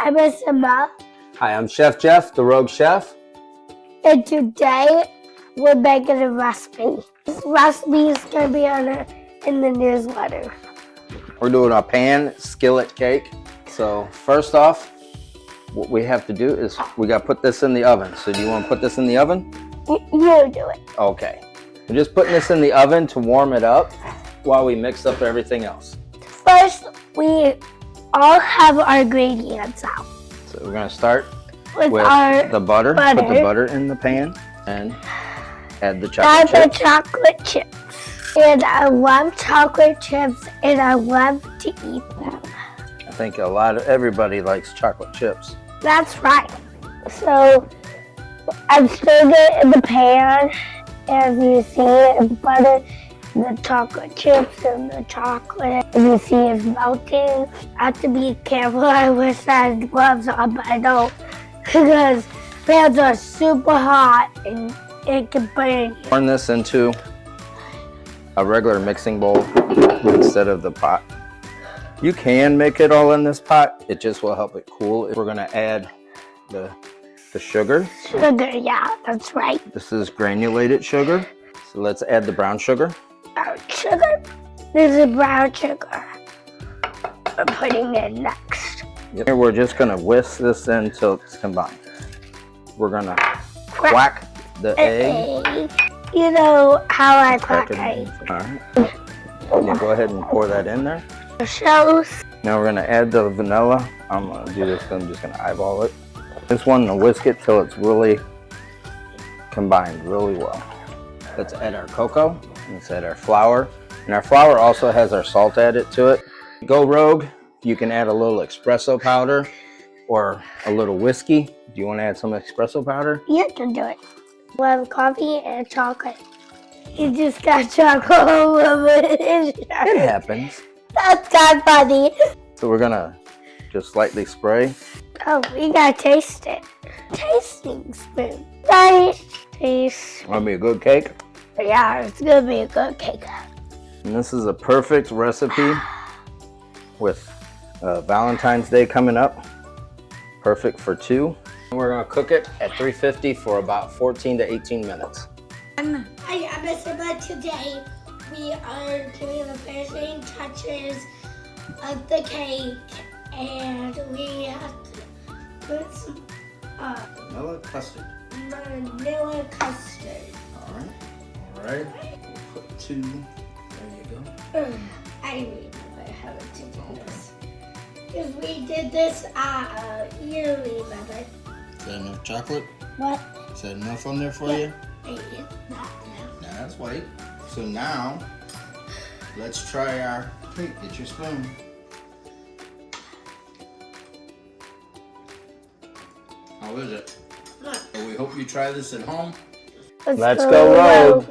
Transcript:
I'm Emma. Hi, I'm Chef Jeff, the Rogue Chef. And today we're making a recipe. This recipe is going to be in the newsletter. We're doing a pan skillet cake. So first off, what we have to do is we got to put this in the oven. So do you want to put this in the oven? You do it. Okay. We're just putting this in the oven to warm it up while we mix up everything else. First, we all have our ingredients out. So we're going to start with the butter. Put the butter in the pan and add the chocolate chips. Add the chocolate chips. And I love chocolate chips and I love to eat them. I think everybody likes chocolate chips. That's right. So I'm stirring it in the pan. As you see it, butter, the chocolate chips and the chocolate. As you see it's melting. I have to be careful. I wish I had gloves on, but I don't. Because pans are super hot and it can burn you. Turn this into a regular mixing bowl instead of the pot. You can make it all in this pot. It just will help it cool. We're going to add the sugar. Sugar, yeah, that's right. This is granulated sugar. So let's add the brown sugar. Brown sugar. This is brown sugar. We're putting it next. Yep. We're just going to whisk this in until it's combined. We're going to whack the egg. You know how I crack eggs. All right. Yeah, go ahead and pour that in there. Now we're going to add the vanilla. I'm going to do this. I'm just going to eyeball it. Just want to whisk it till it's really combined really well. Let's add our cocoa. Let's add our flour. And our flour also has our salt added to it. Go Rogue. You can add a little espresso powder or a little whiskey. Do you want to add some espresso powder? You can do it. We'll have coffee and chocolate. You just got chocolate all over it. It happens. That's not funny. So we're going to just slightly spray. Oh, we gotta taste it. Tasting spoon. Nice. Taste. Want to be a good cake? Yeah, it's gonna be a good cake. And this is a perfect recipe with Valentine's Day coming up. Perfect for two. And we're gonna cook it at 350 for about 14 to 18 minutes. Hi, I'm Emma. Today we are doing the finishing touches of the cake, and we have to put some Vanilla custard. Vanilla custard. All right. We'll put two. There you go. I remember how to do this. Because we did this, you remember. Is that enough chocolate? What? Is that enough on there for you? Not enough. Now that's white. So now, let's try our cake. Get your spoon. How is it? Look. We hope you try this at home. Let's go, Rogue.